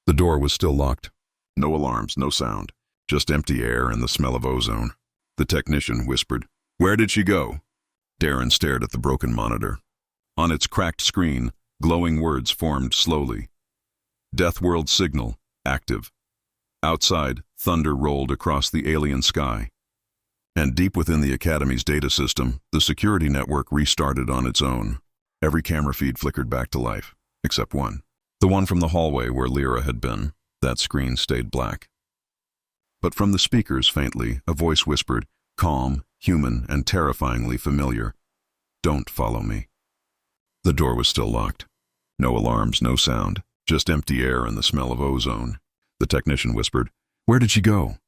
The door was still locked. No alarms, no sound, just empty air and the smell of ozone. The technician whispered, "Where did she go?" Darren stared at the broken monitor. On its cracked screen, glowing words formed slowly. Deathworld signal, active. Outside, thunder rolled across the alien sky. And deep within the Academy's data system, the security network restarted on its own. Every camera feed flickered back to life, except one. The one from the hallway where Lyra had been. That screen stayed black. But from the speakers, faintly, a voice whispered, calm, human, and terrifyingly familiar, "Don't follow me." The door was still locked. No alarms, no sound, just empty air and the smell of ozone. The technician whispered, "Where did she go?"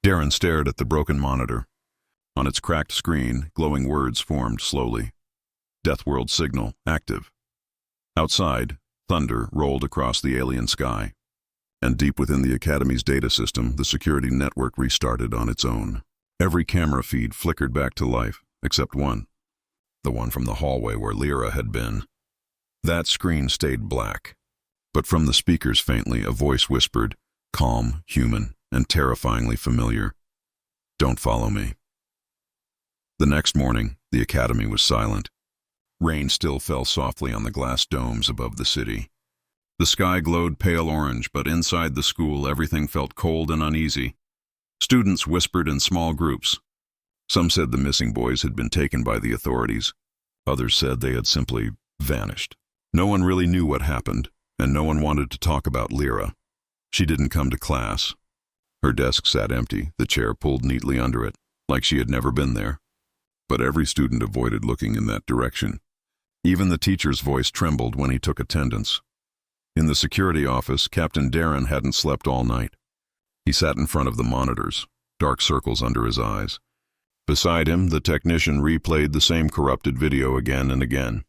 Darren stared at the broken monitor. On its cracked screen, glowing words formed slowly. Deathworld signal, active. Outside, thunder rolled across the alien sky. And deep within the Academy's data system, the security network restarted on its own. Every camera feed flickered back to life, except one. The one from the hallway where Lyra had been. That screen stayed black. But from the speakers faintly, a voice whispered, calm, human, and terrifyingly familiar, "Don't follow me." The next morning, the Academy was silent. Rain still fell softly on the glass domes above the city. The sky glowed pale orange, but inside the school everything felt cold and uneasy. Students whispered in small groups. Some said the missing boys had been taken by the authorities. Others said they had simply vanished. No one really knew what happened, and no one wanted to talk about Lyra. She didn't come to class. Her desk sat empty, the chair pulled neatly under it, like she had never been there. But every student avoided looking in that direction. Even the teacher's voice trembled when he took attendance. In the security office, Captain Darren hadn't slept all night. He sat in front of the monitors, dark circles under his eyes. Beside him, the technician replayed the same corrupted video again and again.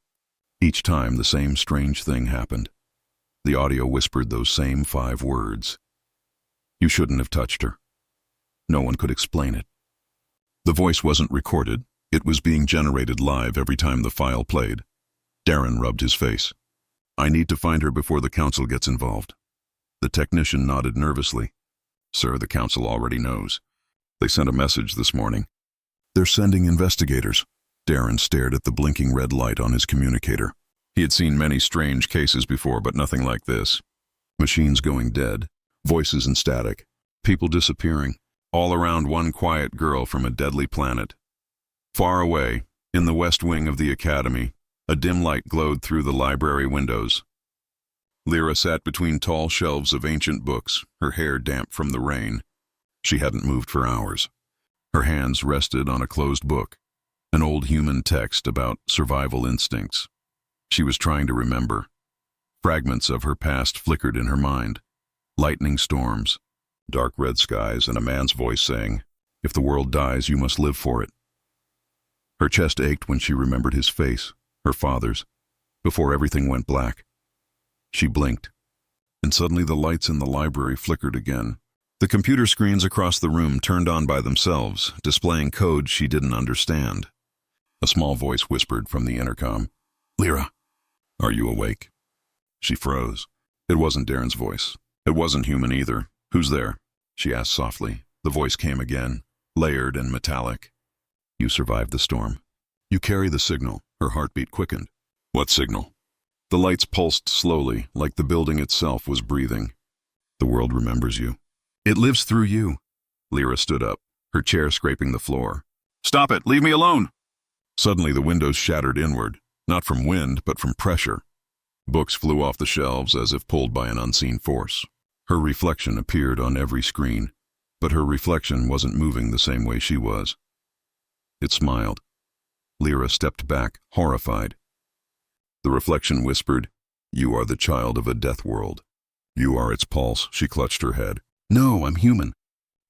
Each time, the same strange thing happened. The audio whispered those same 5 words. "You shouldn't have touched her." No one could explain it. The voice wasn't recorded. It was being generated live every time the file played. Darren rubbed his face. "I need to find her before the council gets involved." The technician nodded nervously. "Sir, the council already knows. They sent a message this morning." "They're sending investigators." Darren stared at the blinking red light on his communicator. He had seen many strange cases before, but nothing like this. Machines going dead, voices and static, people disappearing, all around one quiet girl from a deadly planet. Far away, in the west wing of the Academy, a dim light glowed through the library windows. Lyra sat between tall shelves of ancient books, her hair damp from the rain. She hadn't moved for hours. Her hands rested on a closed book, an old human text about survival instincts. She was trying to remember. Fragments of her past flickered in her mind. Lightning storms, dark red skies, and a man's voice saying, "If the world dies, you must live for it." Her chest ached when she remembered his face, her father's, before everything went black. She blinked, and suddenly the lights in the library flickered again. The computer screens across the room turned on by themselves, displaying codes she didn't understand. A small voice whispered from the intercom, "Lyra, are you awake?" She froze. It wasn't Darren's voice. It wasn't human either. "Who's there?" she asked softly. The voice came again, layered and metallic. "You survived the storm. You carry the signal." Her heartbeat quickened. "What signal?" The lights pulsed slowly, like the building itself was breathing. "The world remembers you. It lives through you." Lyra stood up, her chair scraping the floor. "Stop it! Leave me alone!" Suddenly the windows shattered inward, not from wind, but from pressure. Books flew off the shelves as if pulled by an unseen force. Her reflection appeared on every screen, but her reflection wasn't moving the same way she was. It smiled. Lyra stepped back, horrified. The reflection whispered, "You are the child of a death world. You are its pulse." She clutched her head. "No, I'm human."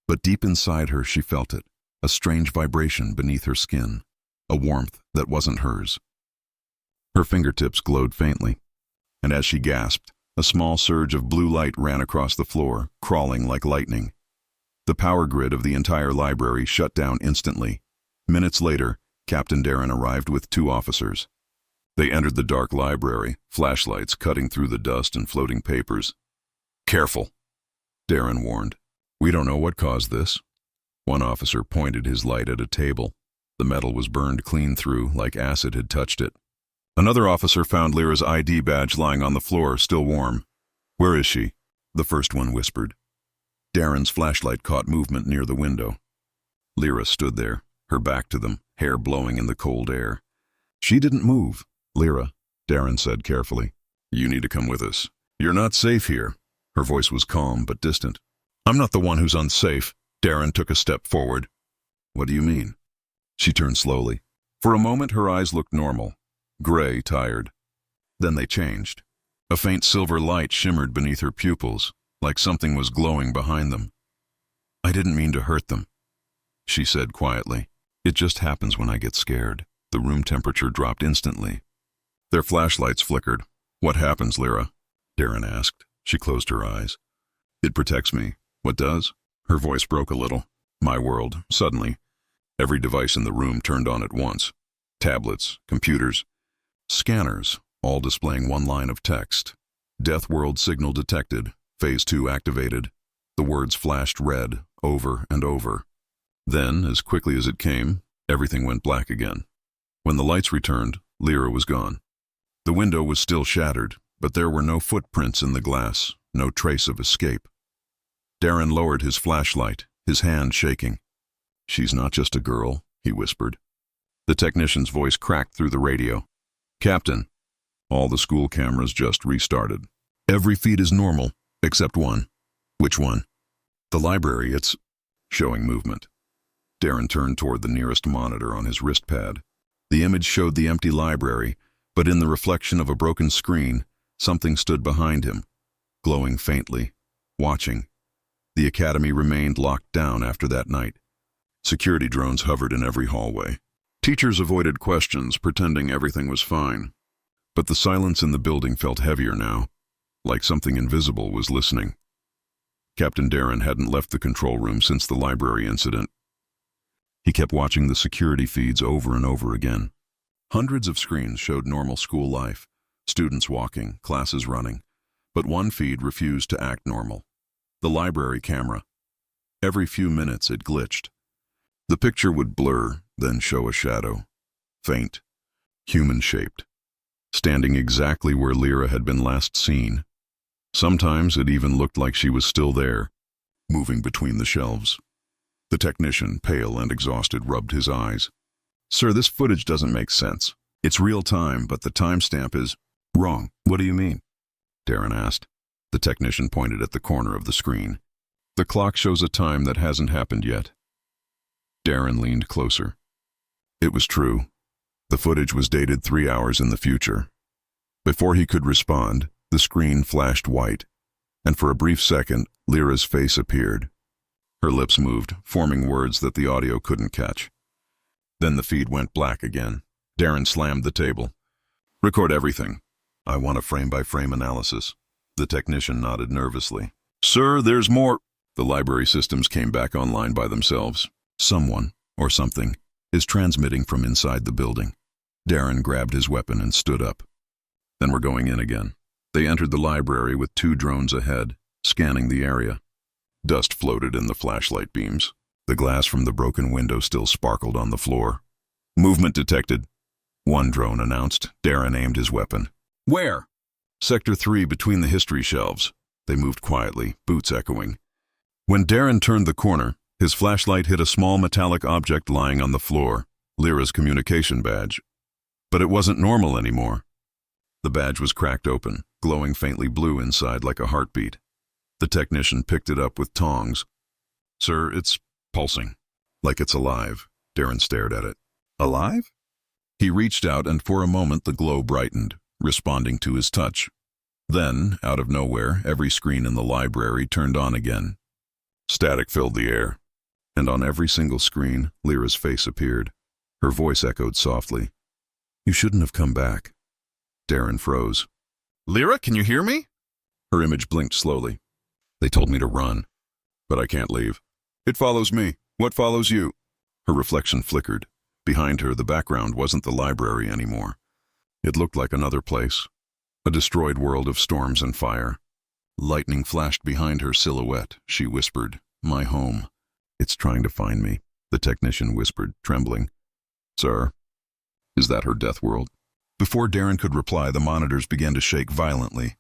But deep inside her she felt it, a strange vibration beneath her skin, a warmth that wasn't hers. Her fingertips glowed faintly, and as she gasped, a small surge of blue light ran across the floor, crawling like lightning. The power grid of the entire library shut down instantly. Minutes later, Captain Darren arrived with 2 officers. They entered the dark library, flashlights cutting through the dust and floating papers. Careful, Darren warned. We don't know what caused this. One officer pointed his light at a table. The metal was burned clean through, like acid had touched it. Another officer found Lyra's ID badge lying on the floor, still warm. Where is she? The first one whispered. Darren's flashlight caught movement near the window. Lyra stood there, her back to them, hair blowing in the cold air. She didn't move. Lyra, Darren said carefully. You need to come with us. You're not safe here. Her voice was calm but distant. I'm not the one who's unsafe. Darren took a step forward. What do you mean? She turned slowly. For a moment her eyes looked normal, gray, tired. Then they changed. A faint silver light shimmered beneath her pupils, like something was glowing behind them. I didn't mean to hurt them, she said quietly. It just happens when I get scared. The room temperature dropped instantly. Their flashlights flickered. What happens, Lyra? Darren asked. She closed her eyes. It protects me. What does? Her voice broke a little. My world, suddenly. Every device in the room turned on at once. Tablets, computers, scanners, all displaying one line of text. Deathworld signal detected. Phase 2 activated. The words flashed red, over and over. Then, as quickly as it came, everything went black again. When the lights returned, Lyra was gone. The window was still shattered, but there were no footprints in the glass, no trace of escape. Darren lowered his flashlight, his hand shaking. She's not just a girl, he whispered. The technician's voice cracked through the radio. Captain, all the school cameras just restarted. Every feed is normal, except one. Which one? The library, it's showing movement. Darren turned toward the nearest monitor on his wrist pad. The image showed the empty library, but in the reflection of a broken screen, something stood behind him, glowing faintly, watching. The academy remained locked down after that night. Security drones hovered in every hallway. Teachers avoided questions, pretending everything was fine. But the silence in the building felt heavier now, like something invisible was listening. Captain Darren hadn't left the control room since the library incident. He kept watching the security feeds over and over again. Hundreds of screens showed normal school life, students walking, classes running. But one feed refused to act normal. The library camera. Every few minutes it glitched. The picture would blur, then show a shadow. Faint, human-shaped, standing exactly where Lyra had been last seen. Sometimes it even looked like she was still there, moving between the shelves. The technician, pale and exhausted, rubbed his eyes. Sir, this footage doesn't make sense. It's real time, but the timestamp is wrong. What do you mean? Darren asked. The technician pointed at the corner of the screen. The clock shows a time that hasn't happened yet. Darren leaned closer. It was true. The footage was dated 3 hours in the future. Before he could respond, the screen flashed white, and for a brief second, Lyra's face appeared. Her lips moved, forming words that the audio couldn't catch. Then the feed went black again. Darren slammed the table. Record everything. I want a frame-by-frame analysis. The technician nodded nervously. Sir, there's more. The library systems came back online by themselves. Someone, or something, is transmitting from inside the building. Darren grabbed his weapon and stood up. Then we're going in again. They entered the library with 2 drones ahead, scanning the area. Dust floated in the flashlight beams. The glass from the broken window still sparkled on the floor. Movement detected. One drone announced. Darren aimed his weapon. Where? Sector 3 between the history shelves. They moved quietly, boots echoing. When Darren turned the corner, his flashlight hit a small metallic object lying on the floor, Lyra's communication badge. But it wasn't normal anymore. The badge was cracked open, glowing faintly blue inside like a heartbeat. The technician picked it up with tongs. Sir, it's pulsing. Like it's alive. Darren stared at it. Alive? He reached out and for a moment the glow brightened, responding to his touch. Then, out of nowhere, every screen in the library turned on again. Static filled the air, and on every single screen, Lyra's face appeared. Her voice echoed softly. You shouldn't have come back. Darren froze. Lyra, can you hear me? Her image blinked slowly. They told me to run, but I can't leave. It follows me. What follows you? Her reflection flickered. Behind her, the background wasn't the library anymore. It looked like another place, a destroyed world of storms and fire. Lightning flashed behind her silhouette. She whispered, "My home." "It's trying to find me," the technician whispered, trembling. "Sir?" "Is that her Deathworld?" Before Darren could reply, the monitors began to shake violently.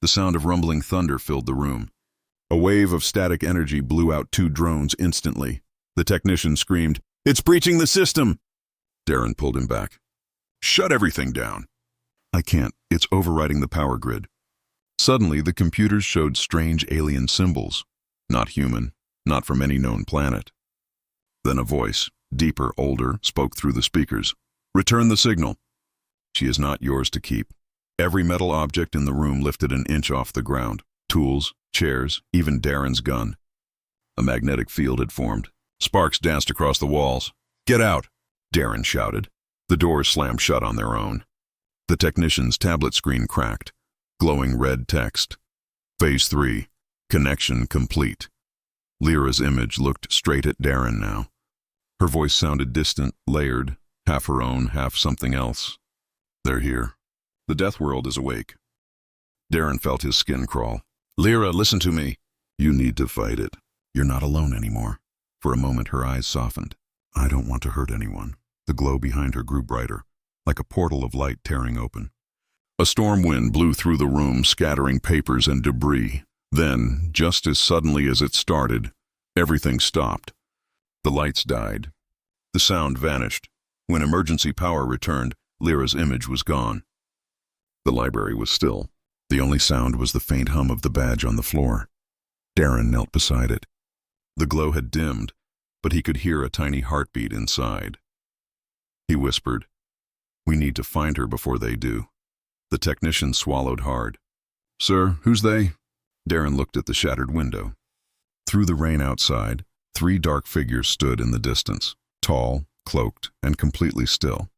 The sound of rumbling thunder filled the room. A wave of static energy blew out 2 drones instantly. The technician screamed, "It's breaching the system!" Darren pulled him back. "Shut everything down." "I can't. It's overriding the power grid." Suddenly, the computers showed strange alien symbols. Not human, not from any known planet. Then a voice, deeper, older, spoke through the speakers. "Return the signal." "She is not yours to keep." Every metal object in the room lifted an inch off the ground. Tools, chairs, even Darren's gun. A magnetic field had formed. Sparks danced across the walls. "Get out!" Darren shouted. The doors slammed shut on their own. The technician's tablet screen cracked. Glowing red text. Phase 3. Connection complete. Lyra's image looked straight at Darren now. Her voice sounded distant, layered, half her own, half something else. "They're here. The Deathworld is awake." Darren felt his skin crawl. "Lyra, listen to me." "You need to fight it. You're not alone anymore." For a moment her eyes softened. "I don't want to hurt anyone." The glow behind her grew brighter, like a portal of light tearing open. A storm wind blew through the room, scattering papers and debris. Then, just as suddenly as it started, everything stopped. The lights died. The sound vanished. When emergency power returned, Lyra's image was gone. The library was still. The only sound was the faint hum of the badge on the floor. Darren knelt beside it. The glow had dimmed, but he could hear a tiny heartbeat inside. He whispered, "We need to find her before they do." The technician swallowed hard. "Sir, who's they?" Darren looked at the shattered window. Through the rain outside, 3 dark figures stood in the distance, tall, cloaked, and completely still.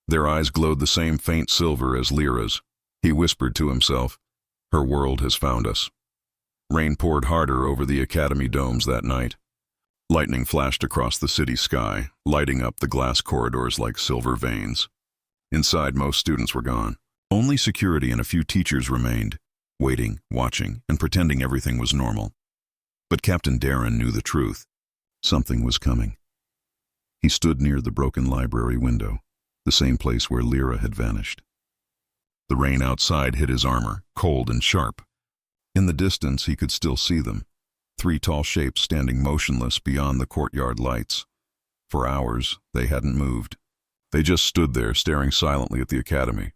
Their eyes glowed the same faint silver as Lyra's. He whispered to himself, "Her world has found us." Rain poured harder over the academy domes that night. Lightning flashed across the city sky, lighting up the glass corridors like silver veins. Inside, most students were gone. Only security and a few teachers remained, waiting, watching, and pretending everything was normal. But Captain Darren knew the truth. Something was coming. He stood near the broken library window, the same place where Lyra had vanished. The rain outside hit his armor, cold and sharp. In the distance, he could still see them, 3 tall shapes standing motionless beyond the courtyard lights. For hours, they hadn't moved. They just stood there, staring silently at the academy.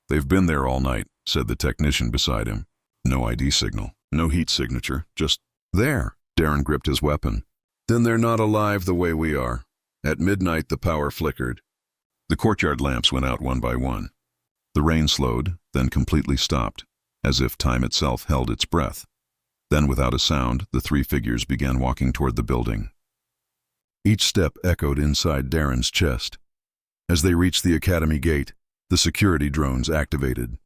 "They've been there all night," said the technician beside him. "No ID signal, no heat signature, just there." Darren gripped his weapon. "Then they're not alive the way we are." At midnight, the power flickered. The courtyard lamps went out one by one. The rain slowed, then completely stopped, as if time itself held its breath. Then, without a sound, the 3 figures began walking toward the building. Each step echoed inside Darren's chest. As they reached the academy gate, the security drones activated.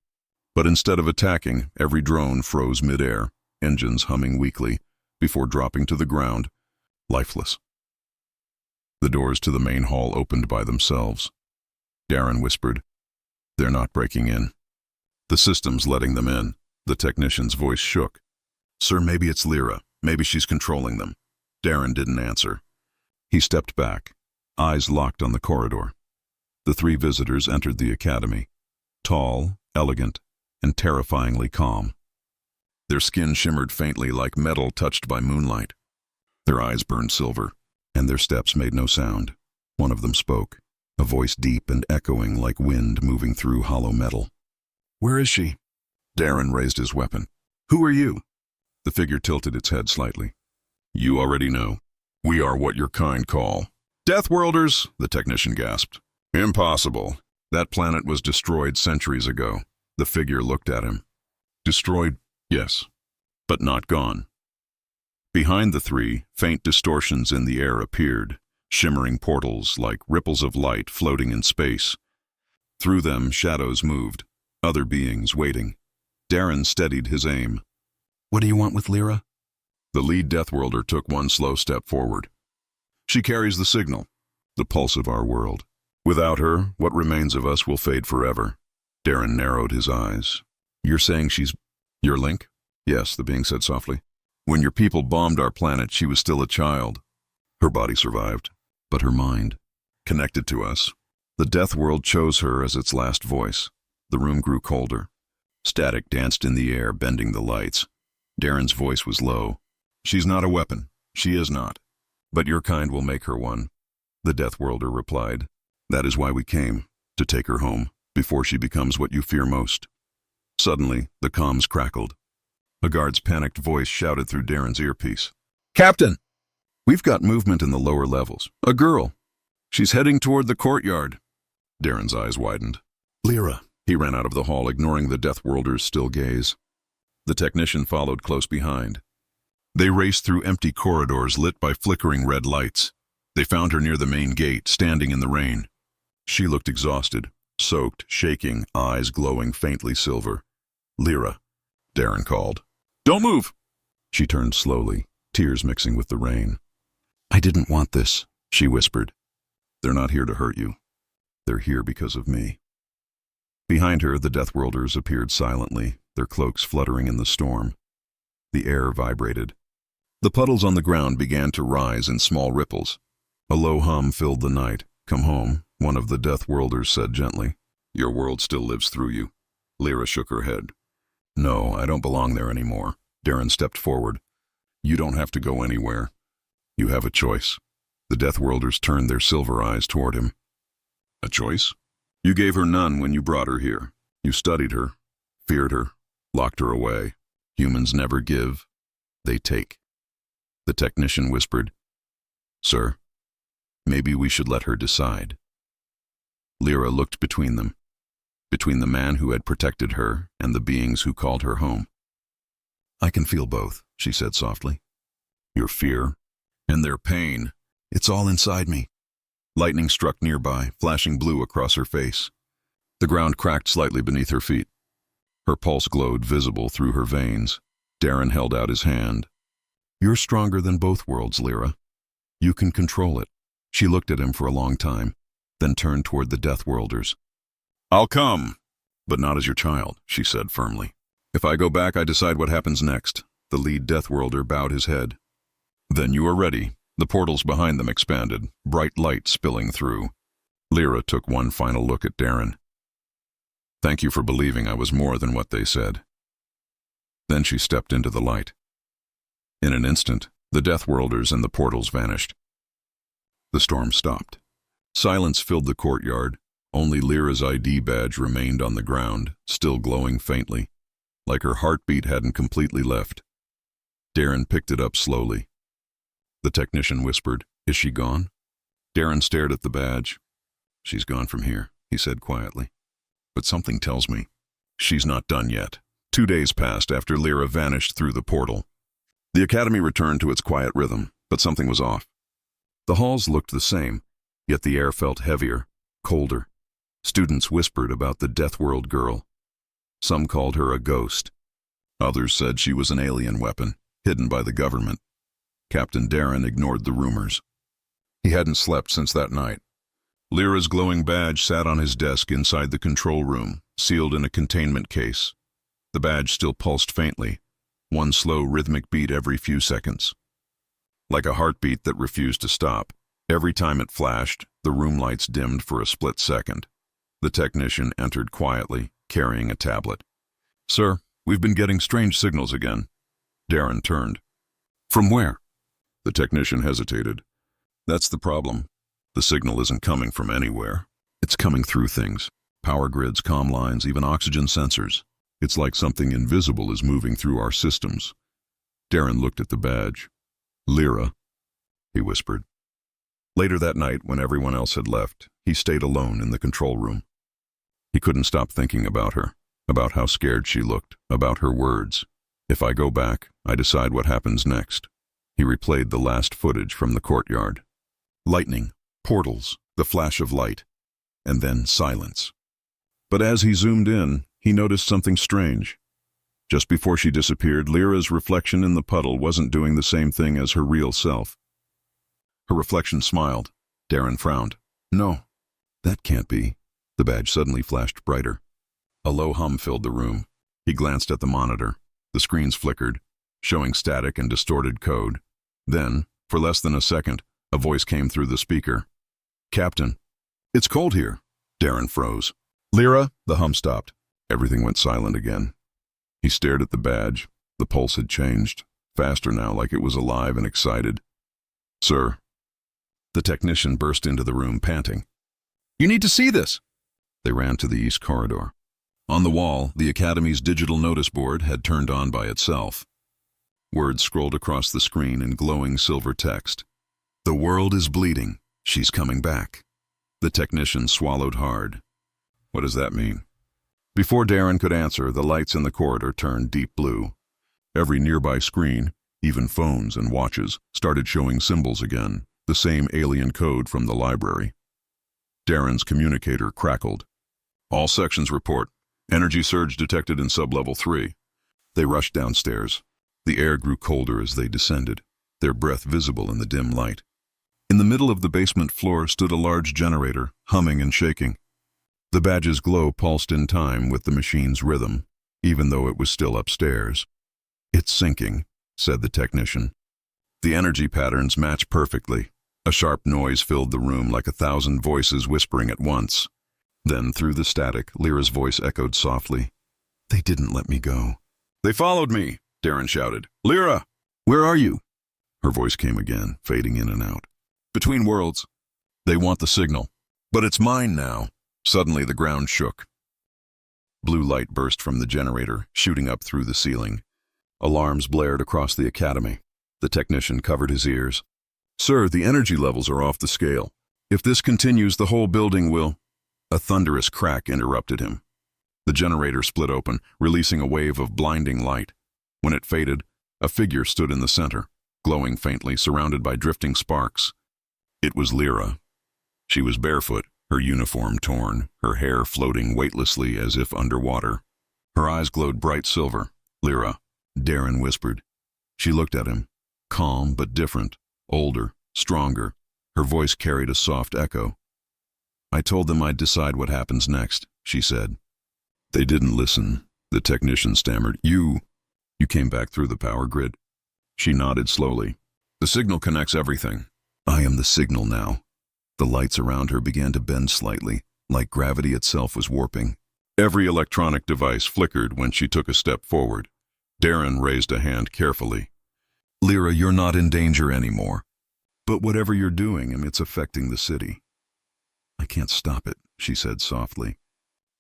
But instead of attacking, every drone froze midair, engines humming weakly, before dropping to the ground, lifeless. The doors to the main hall opened by themselves. Darren whispered, "They're not breaking in." "The system's letting them in." The technician's voice shook. "Sir, maybe it's Lyra. Maybe she's controlling them." Darren didn't answer. He stepped back, eyes locked on the corridor. The 3 visitors entered the academy, tall, elegant, and terrifyingly calm. Their skin shimmered faintly like metal touched by moonlight. Their eyes burned silver, and their steps made no sound. One of them spoke, a voice deep and echoing like wind moving through hollow metal. "Where is she?" Darren raised his weapon. "Who are you?" The figure tilted its head slightly. "You already know. We are what your kind call Deathworlders," the technician gasped. "Impossible. That planet was destroyed centuries ago." The figure looked at him. "Destroyed, yes, but not gone." Behind the 3, faint distortions in the air appeared, shimmering portals like ripples of light floating in space. Through them, shadows moved, other beings waiting. Darren steadied his aim. "What do you want with Lyra?" The lead Deathworlder took one slow step forward. "She carries the signal, the pulse of our world. Without her, what remains of us will fade forever." Darren narrowed his eyes. "You're saying she's your link?" Yes, the being said softly. When your people bombed our planet, she was still a child. Her body survived, but her mind, connected to us. The Deathworld chose her as its last voice. The room grew colder. Static danced in the air, bending the lights. Darren's voice was low. She's not a weapon. She is not. But your kind will make her one. The Deathworlder replied. That is why we came, to take her home, before she becomes what you fear most. Suddenly, the comms crackled. A guard's panicked voice shouted through Darren's earpiece. Captain! We've got movement in the lower levels. A girl. She's heading toward the courtyard. Darren's eyes widened. Lyra. He ran out of the hall, ignoring the Deathworlder's still gaze. The technician followed close behind. They raced through empty corridors lit by flickering red lights. They found her near the main gate, standing in the rain. She looked exhausted, soaked, shaking, eyes glowing faintly silver. Lyra, Darren called. Don't move! She turned slowly, tears mixing with the rain. I didn't want this, she whispered. They're not here to hurt you. They're here because of me. Behind her, the Deathworlders appeared silently, their cloaks fluttering in the storm. The air vibrated. The puddles on the ground began to rise in small ripples. A low hum filled the night. Come home, one of the Deathworlders said gently. Your world still lives through you. Lyra shook her head. No, I don't belong there anymore. Darren stepped forward. You don't have to go anywhere. You have a choice. The Deathworlders turned their silver eyes toward him. A choice? You gave her none when you brought her here. You studied her, feared her, locked her away. Humans never give, they take. The technician whispered, Sir, maybe we should let her decide. Lyra looked between them, between the man who had protected her and the beings who called her home. I can feel both, she said softly. Your fear and their pain, it's all inside me. Lightning struck nearby, flashing blue across her face. The ground cracked slightly beneath her feet. Her pulse glowed visible through her veins. Darren held out his hand. You're stronger than both worlds, Lyra. You can control it. She looked at him for a long time, then turned toward the Deathworlders. I'll come, but not as your child, she said firmly. If I go back, I decide what happens next. The lead Deathworlder bowed his head. Then you are ready. The portals behind them expanded, bright light spilling through. Lyra took one final look at Darren. Thank you for believing I was more than what they said. Then she stepped into the light. In an instant, the Deathworlders and the portals vanished. The storm stopped. Silence filled the courtyard. Only Lyra's ID badge remained on the ground, still glowing faintly, like her heartbeat hadn't completely left. Darren picked it up slowly. The technician whispered, Is she gone? Darren stared at the badge. She's gone from here, he said quietly. But something tells me she's not done yet. 2 days passed after Lyra vanished through the portal. The academy returned to its quiet rhythm, but something was off. The halls looked the same, yet the air felt heavier, colder. Students whispered about the Deathworld girl. Some called her a ghost. Others said she was an alien weapon, hidden by the government. Captain Darren ignored the rumors. He hadn't slept since that night. Lyra's glowing badge sat on his desk inside the control room, sealed in a containment case. The badge still pulsed faintly, one slow rhythmic beat every few seconds. Like a heartbeat that refused to stop, every time it flashed, the room lights dimmed for a split second. The technician entered quietly, carrying a tablet. Sir, we've been getting strange signals again. Darren turned. From where? The technician hesitated. That's the problem. The signal isn't coming from anywhere. It's coming through things. Power grids, comm lines, even oxygen sensors. It's like something invisible is moving through our systems. Darren looked at the badge. Lyra, he whispered. Later that night, when everyone else had left, he stayed alone in the control room. He couldn't stop thinking about her, about how scared she looked, about her words. If I go back, I decide what happens next. He replayed the last footage from the courtyard. Lightning, portals, the flash of light, and then silence. But as he zoomed in, he noticed something strange. Just before she disappeared, Lyra's reflection in the puddle wasn't doing the same thing as her real self. Her reflection smiled. Darren frowned. No, that can't be. The badge suddenly flashed brighter. A low hum filled the room. He glanced at the monitor. The screens flickered, showing static and distorted code. Then, for less than a second, a voice came through the speaker. "Captain, it's cold here." Darren froze. "Lyra?" The hum stopped. Everything went silent again. He stared at the badge. The pulse had changed, faster now, like it was alive and excited. "Sir." The technician burst into the room, panting. "You need to see this." They ran to the east corridor. On the wall, the Academy's digital notice board had turned on by itself. Words scrolled across the screen in glowing silver text. "The world is bleeding. She's coming back." The technician swallowed hard. What does that mean? Before Darren could answer, the lights in the corridor turned deep blue. Every nearby screen, even phones and watches, started showing symbols again, the same alien code from the library. Darren's communicator crackled. "All sections report. Energy surge detected in sublevel 3. They rushed downstairs. The air grew colder as they descended, their breath visible in the dim light. In the middle of the basement floor stood a large generator, humming and shaking. The badge's glow pulsed in time with the machine's rhythm, even though it was still upstairs. "It's sinking," said the technician. The energy patterns matched perfectly. A sharp noise filled the room like 1,000 voices whispering at once. Then, through the static, Lyra's voice echoed softly. "They didn't let me go." "They followed me," Darren shouted. "Lyra, where are you?" Her voice came again, fading in and out. "Between worlds. They want the signal. But it's mine now." Suddenly the ground shook. Blue light burst from the generator, shooting up through the ceiling. Alarms blared across the Academy. The technician covered his ears. "Sir, the energy levels are off the scale. If this continues, the whole building will—" A thunderous crack interrupted him. The generator split open, releasing a wave of blinding light. When it faded, a figure stood in the center, glowing faintly, surrounded by drifting sparks. It was Lyra. She was barefoot, her uniform torn, her hair floating weightlessly as if underwater. Her eyes glowed bright silver. "Lyra," Darren whispered. She looked at him, calm but different, older, stronger. Her voice carried a soft echo. "I told them I'd decide what happens next," she said. "They didn't listen," the technician stammered. You came back through the power grid." She nodded slowly. "The signal connects everything. I am the signal now." The lights around her began to bend slightly, like gravity itself was warping. Every electronic device flickered when she took a step forward. Darren raised a hand carefully. "Lyra, you're not in danger anymore. But whatever you're doing, it's affecting the city." "I can't stop it," she said softly.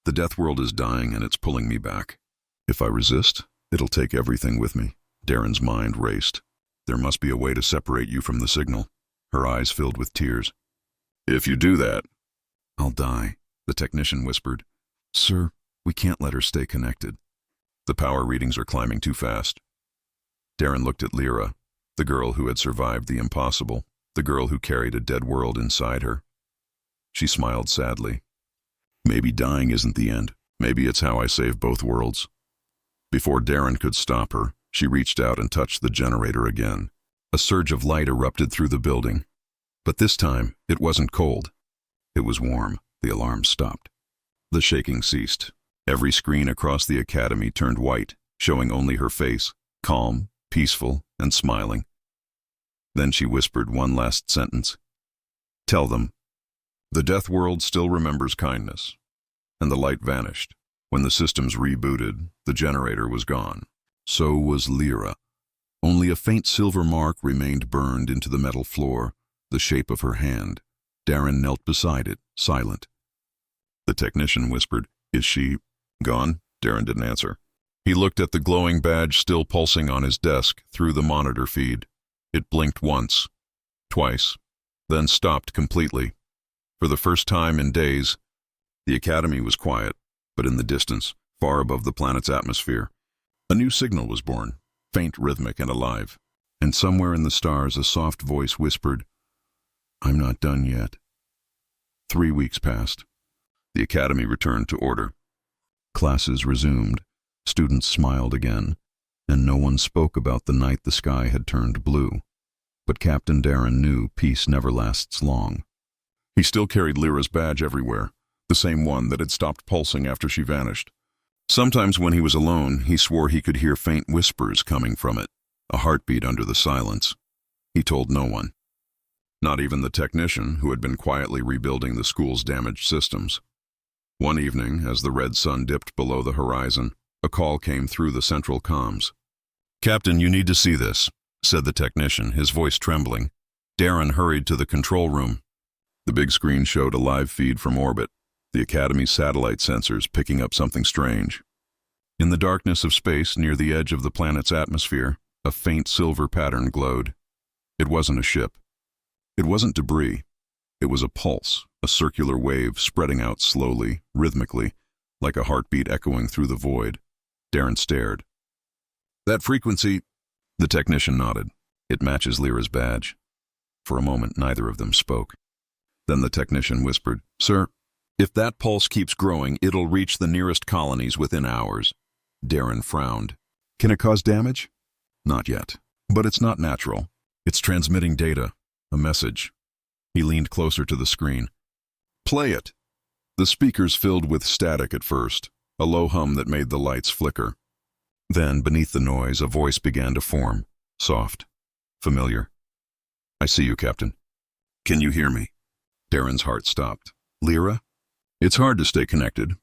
"The Deathworld is dying and it's pulling me back. If I resist, it'll take everything with me." Darren's mind raced. "There must be a way to separate you from the signal." Her eyes filled with tears. "If you do that—" "I'll die," the technician whispered. "Sir, we can't let her stay connected. The power readings are climbing too fast." Darren looked at Lyra, the girl who had survived the impossible, the girl who carried a dead world inside her. She smiled sadly. "Maybe dying isn't the end. Maybe it's how I save both worlds." Before Darren could stop her, she reached out and touched the generator again. A surge of light erupted through the building. But this time, it wasn't cold. It was warm. The alarm stopped. The shaking ceased. Every screen across the Academy turned white, showing only her face, calm, peaceful, and smiling. Then she whispered one last sentence. "Tell them. The Deathworld still remembers kindness." And the light vanished. When the systems rebooted, the generator was gone. So was Lyra. Only a faint silver mark remained burned into the metal floor, the shape of her hand. Darren knelt beside it, silent. The technician whispered, "Is she gone?" Darren didn't answer. He looked at the glowing badge still pulsing on his desk through the monitor feed. It blinked once, twice, then stopped completely. For the first time in days, the Academy was quiet, but in the distance, far above the planet's atmosphere, a new signal was born, faint, rhythmic, and alive. And somewhere in the stars, a soft voice whispered, "I'm not done yet." 3 weeks passed. The Academy returned to order. Classes resumed. Students smiled again, and no one spoke about the night the sky had turned blue. But Captain Darren knew peace never lasts long. He still carried Lyra's badge everywhere, the same one that had stopped pulsing after she vanished. Sometimes when he was alone, he swore he could hear faint whispers coming from it, a heartbeat under the silence. He told no one. Not even the technician who had been quietly rebuilding the school's damaged systems. One evening, as the red sun dipped below the horizon, a call came through the central comms. "Captain, you need to see this," said the technician, his voice trembling. Darren hurried to the control room. The big screen showed a live feed from orbit, the Academy's satellite sensors picking up something strange. In the darkness of space near the edge of the planet's atmosphere, a faint silver pattern glowed. It wasn't a ship. It wasn't debris. It was a pulse, a circular wave spreading out slowly, rhythmically, like a heartbeat echoing through the void. Darren stared. "That frequency," the technician nodded. "It matches Lyra's badge." For a moment, neither of them spoke. Then the technician whispered, "Sir, if that pulse keeps growing, it'll reach the nearest colonies within hours." Darren frowned. "Can it cause damage?" "Not yet. But it's not natural. It's transmitting data, a message." He leaned closer to the screen. "Play it." The speakers filled with static at first, a low hum that made the lights flicker. Then, beneath the noise, a voice began to form, soft, familiar. "I see you, Captain. Can you hear me?" Darren's heart stopped. "Lyra? It's hard to stay connected.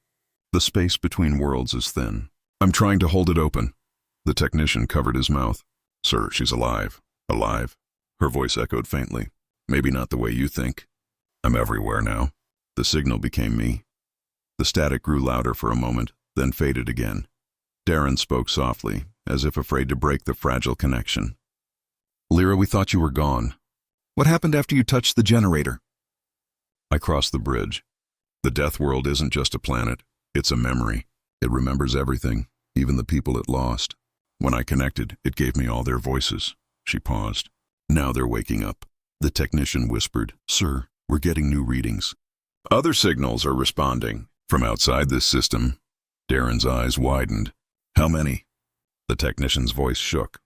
The space between worlds is thin. I'm trying to hold it open." The technician covered his mouth. "Sir, she's alive." "Alive?" Her voice echoed faintly. "Maybe not the way you think. I'm everywhere now." The signal became me. The static grew louder for a moment, then faded again. Darren spoke softly, as if afraid to break the fragile connection. "Lyra, we thought you were gone. What happened after you touched the generator?" I crossed the bridge. The Deathworld isn't just a planet. It's a memory. It remembers everything, even the people it lost. When I connected, it gave me all their voices." She paused. "Now they're waking up." The technician whispered, "Sir, we're getting new readings. Other signals are responding from outside this system." Darren's eyes widened. "How many?" The technician's voice shook.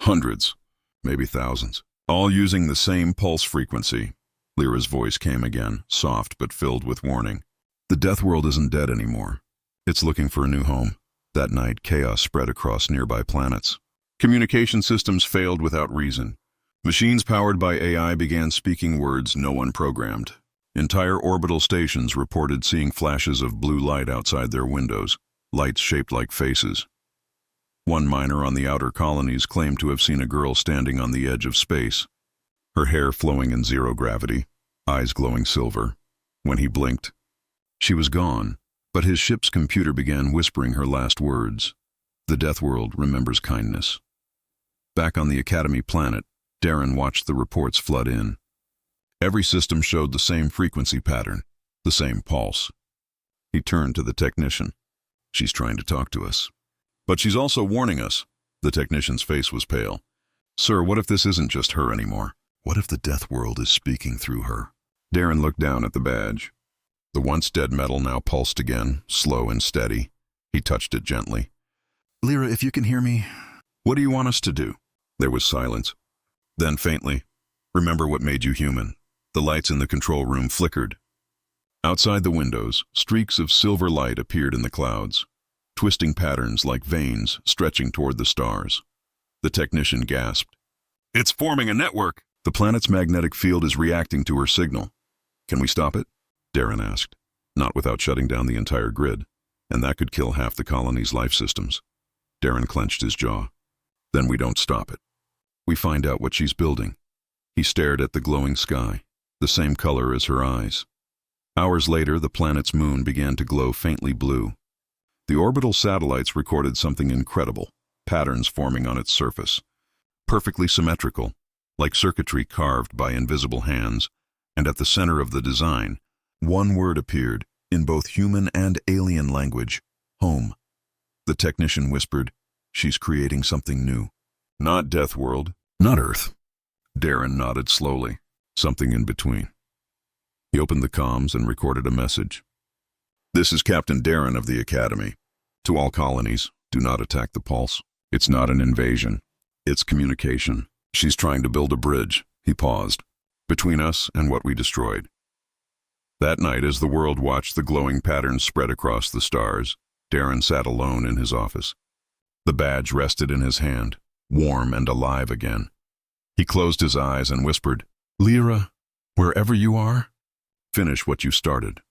"Hundreds, maybe thousands, all using the same pulse frequency." Lyra's voice came again, soft but filled with warning. "The Deathworld isn't dead anymore. It's looking for a new home." That night, chaos spread across nearby planets. Communication systems failed without reason. Machines powered by AI began speaking words no one programmed. Entire orbital stations reported seeing flashes of blue light outside their windows, lights shaped like faces. One miner on the outer colonies claimed to have seen a girl standing on the edge of space, her hair flowing in zero gravity, eyes glowing silver. When he blinked, she was gone, but his ship's computer began whispering her last words. The Deathworld remembers kindness. Back on the Academy planet, Darren watched the reports flood in. Every system showed the same frequency pattern, the same pulse. He turned to the technician. "She's trying to talk to us. But she's also warning us." The technician's face was pale. "Sir, what if this isn't just her anymore? What if the Deathworld is speaking through her?" Darren looked down at the badge. The once dead metal now pulsed again, slow and steady. He touched it gently. "Lyra, if you can hear me, what do you want us to do?" There was silence. Then faintly, "Remember what made you human." The lights in the control room flickered. Outside the windows, streaks of silver light appeared in the clouds, twisting patterns like veins stretching toward the stars. The technician gasped. "It's forming a network." "The planet's magnetic field is reacting to her signal. Can we stop it?" Darren asked. "Not without shutting down the entire grid, and that could kill half the colony's life systems." Darren clenched his jaw. "Then we don't stop it. We find out what she's building." He stared at the glowing sky, the same color as her eyes. Hours later, the planet's moon began to glow faintly blue. The orbital satellites recorded something incredible, patterns forming on its surface. Perfectly symmetrical, like circuitry carved by invisible hands, and at the center of the design, one word appeared, in both human and alien language: home. The technician whispered, "She's creating something new. Not Deathworld, not Earth." Darren nodded slowly. "Something in between." He opened the comms and recorded a message. "This is Captain Darren of the Academy. To all colonies, do not attack the pulse. It's not an invasion. It's communication. She's trying to build a bridge," he paused, "between us and what we destroyed." That night, as the world watched the glowing patterns spread across the stars, Darren sat alone in his office. The badge rested in his hand, warm and alive again. He closed his eyes and whispered, "Lyra, wherever you are, finish what you started."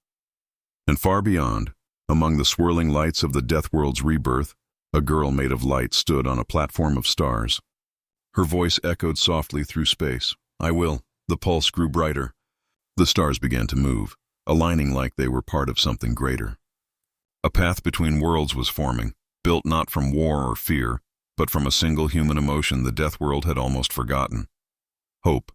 And far beyond, among the swirling lights of the Deathworld's rebirth, a girl made of light stood on a platform of stars. Her voice echoed softly through space. "I will." The pulse grew brighter. The stars began to move, aligning like they were part of something greater. A path between worlds was forming, built not from war or fear, but from a single human emotion the Deathworld had almost forgotten: hope.